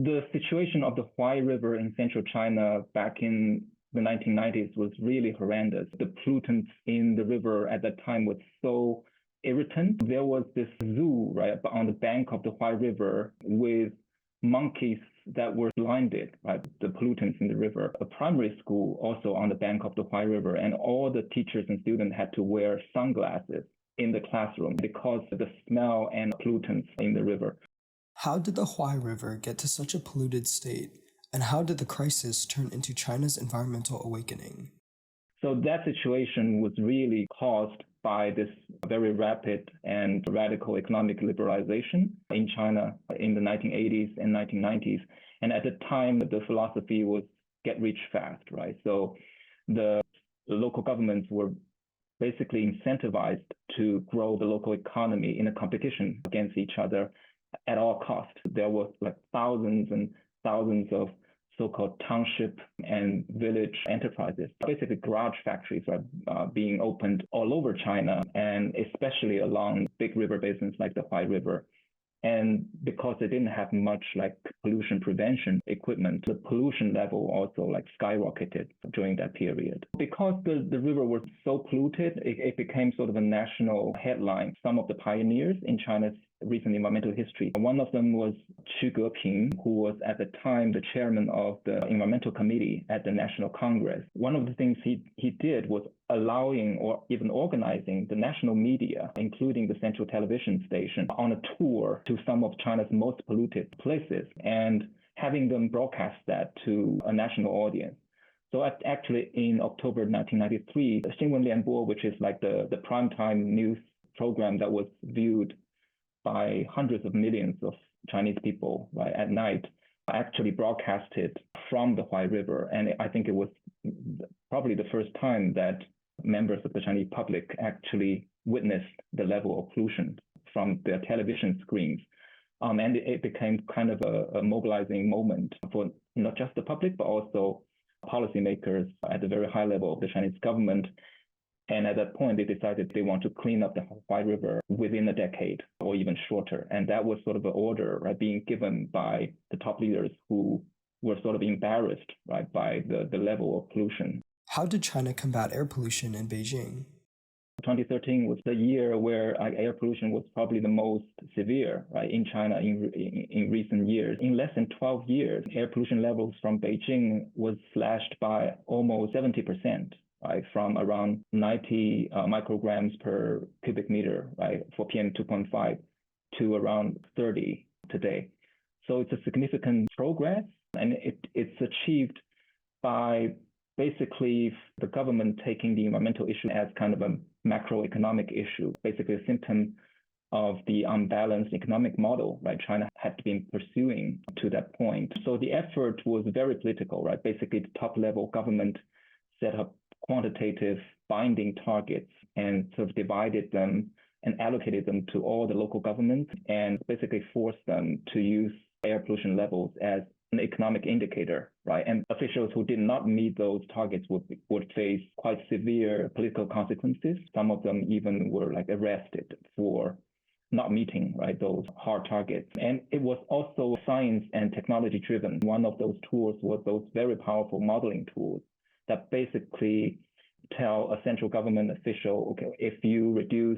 The situation of the Huai River in central China back in the 1990s was really horrendous. The pollutants in the river at that time was so irritant. There was this zoo right on the bank of the Huai River with monkeys that were blinded by the pollutants in the river. A primary school also on the bank of the Huai River, and all the teachers and students had to wear sunglasses in the classroom because of the smell and pollutants in the river. How did the Huai River get to such a polluted state, and how did the crisis turn into China's environmental awakening? So that situation was really caused by this very rapid and radical economic liberalization in China in the 1980s and 1990s. And at the time, the philosophy was get rich fast, right? So the local governments were basically incentivized to grow the local economy in a competition against each other at all costs. There were like thousands and thousands of so-called township and village enterprises, basically garage factories are being opened all over China, and especially along big river basins like the Huai River. And because they didn't have much like pollution prevention equipment, the pollution level also like skyrocketed during that period. Because the river was so polluted, it became sort of a national headline. Some of the pioneers in China's recent environmental history. One of them was Xu Geping, who was at the time the chairman of the environmental committee at the National Congress. One of the things he did was allowing or even organizing the national media, including the central television station, on a tour to some of China's most polluted places and having them broadcast that to a national audience. So actually in October 1993, Xinwen Lianbo, which is like the primetime news program that was viewed by hundreds of millions of Chinese people right, at night, actually broadcasted from the Huai River. And I think it was probably the first time that members of the Chinese public actually witnessed the level of pollution from their television screens. And it became kind of a mobilizing moment for not just the public, but also policymakers at the very high level of the Chinese government. And at that point, they decided they want to clean up the Huai River within a decade or even shorter. And that was sort of an order right, being given by the top leaders who were sort of embarrassed right, by the level of pollution. How did China combat air pollution in Beijing? 2013 was the year where air pollution was probably the most severe right, in China in recent years. In less than 12 years, air pollution levels from Beijing was slashed by almost 70%. Right, from around 90 micrograms per cubic meter right, for PM 2.5 to around 30 today. So it's a significant progress, and it's achieved by basically the government taking the environmental issue as kind of a macroeconomic issue, basically a symptom of the unbalanced economic model right China had been pursuing to that point. So the effort was very political, right? Basically, the top level government set up quantitative binding targets and sort of divided them and allocated them to all the local governments and basically forced them to use air pollution levels as an economic indicator, right? And officials who did not meet those targets would face quite severe political consequences. Some of them even were like arrested for not meeting right those hard targets. And it was also science and technology driven. One of those tools was those very powerful modeling tools that basically tell a central government official, okay, if you reduce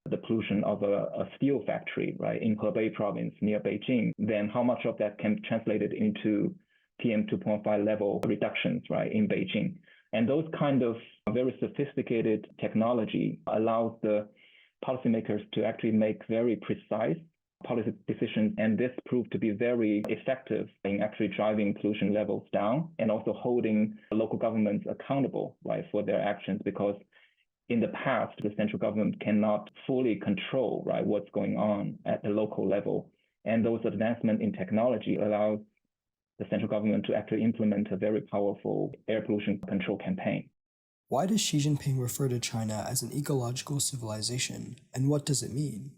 the pollution of a steel factory, right, in Hebei province near Beijing, then how much of that can be translated into PM 2.5 level reductions, right, in Beijing. And those kind of very sophisticated technology allows the policymakers to actually make very precise policy decisions, and this proved to be very effective in actually driving pollution levels down and also holding local governments accountable, right, for their actions, because in the past, the central government cannot fully control, right, what's going on at the local level. And those advancements in technology allow the central government to actually implement a very powerful air pollution control campaign. Why does Xi Jinping refer to China as an ecological civilization, and what does it mean?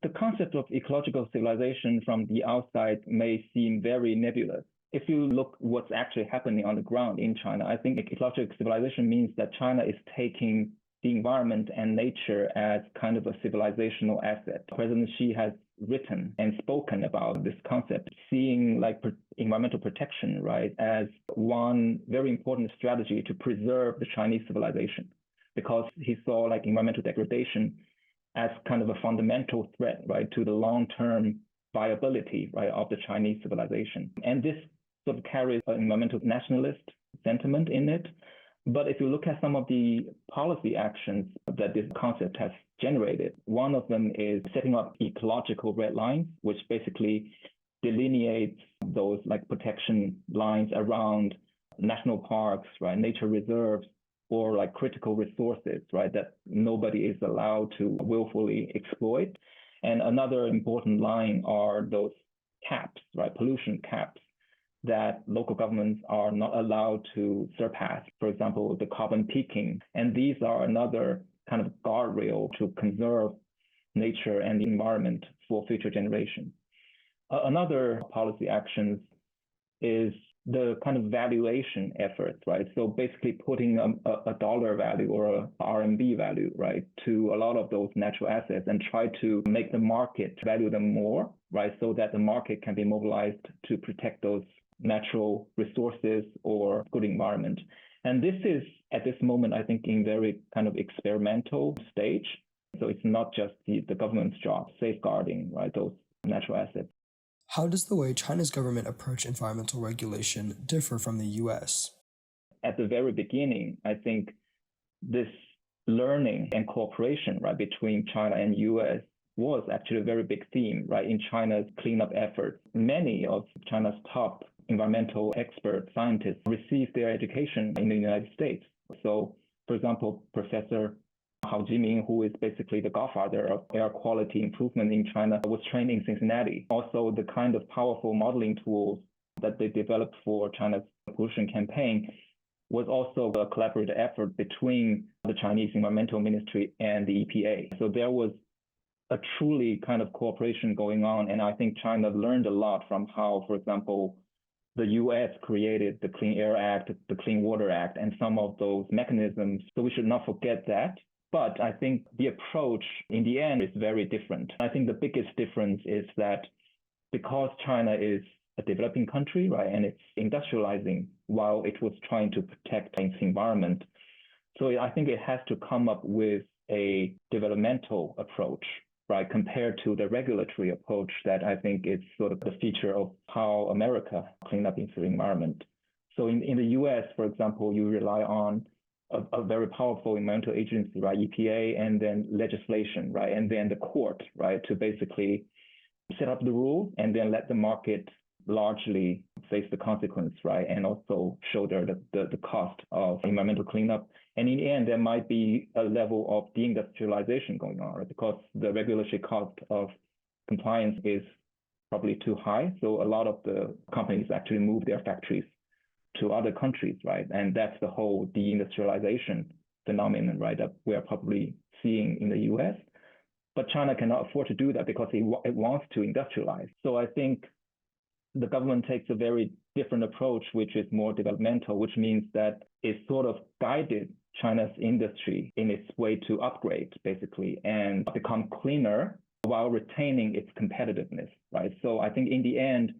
The concept of ecological civilization from the outside may seem very nebulous. If you look what's actually happening on the ground in China, I think ecological civilization means that China is taking the environment and nature as kind of a civilizational asset. President Xi has written and spoken about this concept, seeing like environmental protection, right, as one very important strategy to preserve the Chinese civilization, because he saw like environmental degradation as kind of a fundamental threat, right, to the long-term viability, right, of the Chinese civilization. And this sort of carries an environmental nationalist sentiment in it. But if you look at some of the policy actions that this concept has generated, one of them is setting up ecological red lines, which basically delineates those like protection lines around national parks, right, nature reserves, or like critical resources, right, that nobody is allowed to willfully exploit. And another important line are those caps, right, pollution caps, that local governments are not allowed to surpass, for example, the carbon peaking. And these are another kind of guardrail to conserve nature and the environment for future generations. Another policy action is the kind of valuation efforts, right? So basically putting a dollar value or a RMB value, right, to a lot of those natural assets and try to make the market value them more, right, so that the market can be mobilized to protect those natural resources or good environment. And this is, at this moment, I think, in very kind of experimental stage. So it's not just the government's job safeguarding, right, those natural assets. How does the way China's government approach environmental regulation differ from the US? At the very beginning, I think this learning and cooperation, right, between China and US was actually a very big theme, right, in China's cleanup efforts. Many of China's top environmental expert scientists received their education in the United States. So, for example, Professor Hao Jiming, who is basically the godfather of air quality improvement in China, was trained in Cincinnati. Also, the kind of powerful modeling tools that they developed for China's pollution campaign was also a collaborative effort between the Chinese Environmental Ministry and the EPA. So there was a truly kind of cooperation going on. And I think China learned a lot from how, for example, the US created the Clean Air Act, the Clean Water Act, and some of those mechanisms. So we should not forget that. But I think the approach in the end is very different. I think the biggest difference is that because China is a developing country, right, and it's industrializing while it was trying to protect its environment. So I think it has to come up with a developmental approach, right, compared to the regulatory approach that I think is sort of the feature of how America cleaned up its environment. So in the US, for example, you rely on a very powerful environmental agency, right, EPA, and then legislation, right, and then the court, right, to basically set up the rule and then let the market largely face the consequence, right, and also shoulder the cost of environmental cleanup. And in the end, there might be a level of deindustrialization going on, right, because the regulatory cost of compliance is probably too high. So a lot of the companies actually move their factories to other countries, right? And that's the whole deindustrialization phenomenon, right, that we're probably seeing in the US. But China cannot afford to do that because it wants to industrialize. So I think the government takes a very different approach, which is more developmental, which means that it sort of guided China's industry in its way to upgrade, basically, and become cleaner while retaining its competitiveness, right? So I think in the end,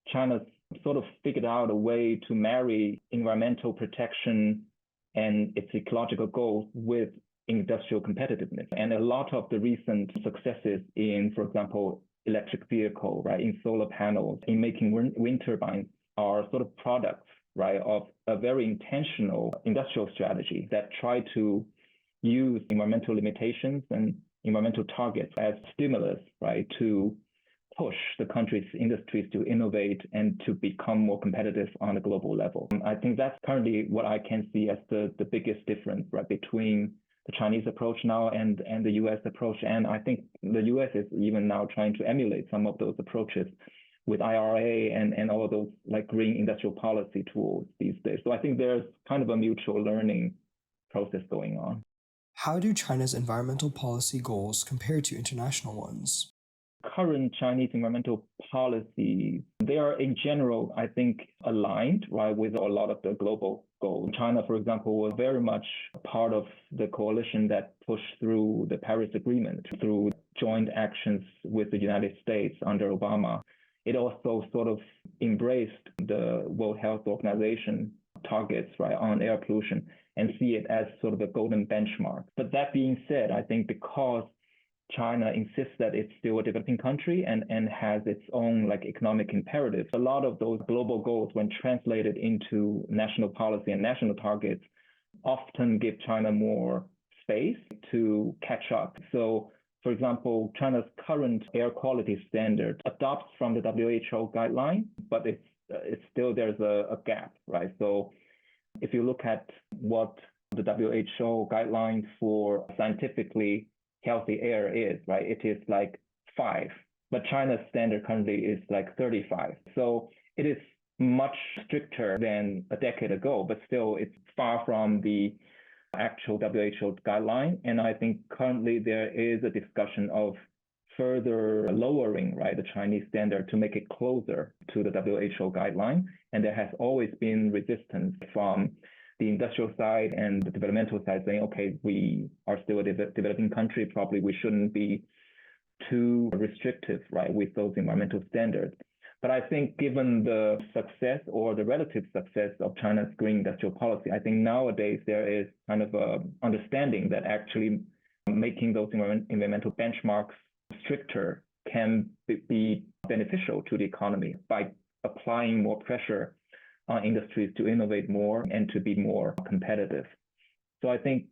China's sort of figured out a way to marry environmental protection and its ecological goals with industrial competitiveness. And a lot of the recent successes in, for example, electric vehicle, right, in solar panels, in making wind turbines are sort of products, right, of a very intentional industrial strategy that try to use environmental limitations and environmental targets as stimulus, right, to push the country's industries to innovate and to become more competitive on a global level. I think that's currently what I can see as the biggest difference, right, between the Chinese approach now and the US approach. And I think the US is even now trying to emulate some of those approaches with IRA and all of those like green industrial policy tools these days. So I think there's kind of a mutual learning process going on. How do China's environmental policy goals compare to international ones? Current Chinese environmental policies, they are in general, I think, aligned, right, with a lot of the global goals. China, for example, was very much part of the coalition that pushed through the Paris Agreement, through joint actions with the United States under Obama. It also sort of embraced the World Health Organization targets, right, on air pollution and see it as sort of a golden benchmark. But that being said, I think because China insists that it's still a developing country and has its own like economic imperatives, a lot of those global goals, when translated into national policy and national targets, often give China more space to catch up. So, for example, China's current air quality standard adopts from the WHO guideline, but it's still there's a gap, right? So if you look at what the WHO guideline for scientifically healthy air is, right, it is like 5, but China's standard currently is like 35. So it is much stricter than a decade ago, but still it's far from the actual WHO guideline. And I think currently there is a discussion of further lowering, right, the Chinese standard to make it closer to the WHO guideline. And there has always been resistance from the industrial side and the developmental side saying, okay, we are still a developing country, probably we shouldn't be too restrictive, right, with those environmental standards. But I think given the success or the relative success of China's green industrial policy, I think nowadays there is kind of a understanding that actually making those environmental benchmarks stricter can be beneficial to the economy by applying more pressure on industries to innovate more and to be more competitive. So I think,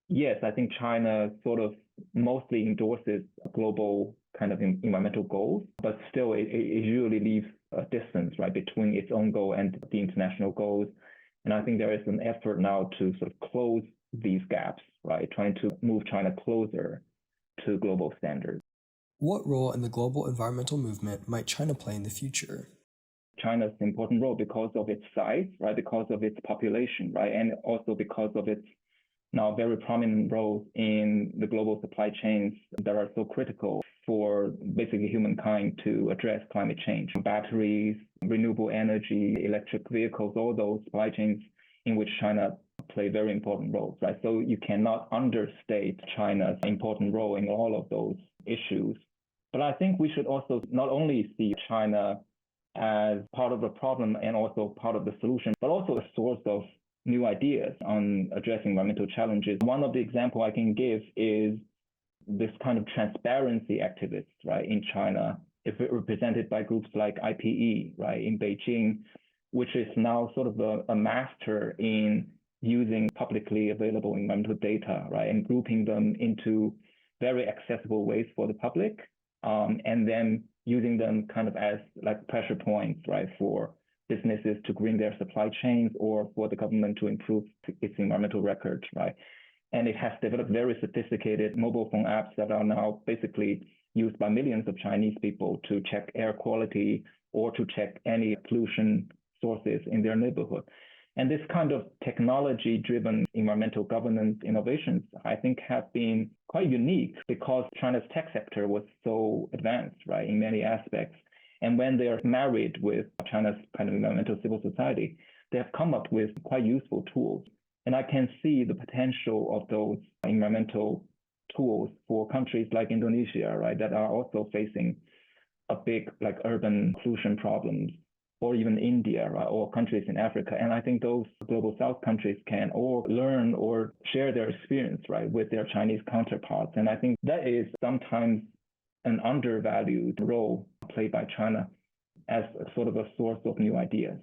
yes, I think China sort of mostly endorses global kind of environmental goals, but still it usually leaves a distance, right, between its own goal and the international goals. And I think there is an effort now to sort of close these gaps, right, trying to move China closer to global standards. What role in the global environmental movement might China play in the future? China's important role because of its size, right, because of its population, right, and also because of its now very prominent roles in the global supply chains that are so critical for basically humankind to address climate change. Batteries, renewable energy, electric vehicles, all those supply chains in which China play very important roles, right? So you cannot understate China's important role in all of those issues. But I think we should also not only see China as part of the problem and also part of the solution, but also a source of new ideas on addressing environmental challenges. One of the examples I can give is this kind of transparency activists, right, in China, if it represented by groups like IPE, right, in Beijing, which is now sort of a master in using publicly available environmental data, right, and grouping them into very accessible ways for the public, and then using them kind of as like pressure points, right, for businesses to green their supply chains or for the government to improve its environmental records, right? And it has developed very sophisticated mobile phone apps that are now basically used by millions of Chinese people to check air quality or to check any pollution sources in their neighborhood. And this kind of technology-driven environmental governance innovations, I think, have been quite unique because China's tech sector was so advanced, right, in many aspects. And when they are married with China's kind of environmental civil society, they have come up with quite useful tools. And I can see the potential of those environmental tools for countries like Indonesia, right, that are also facing a big like urban pollution problems, or even India, right, or countries in Africa. And I think those global South countries can all learn or share their experience, right, with their Chinese counterparts. And I think that is sometimes an undervalued role played by China as a sort of a source of new ideas.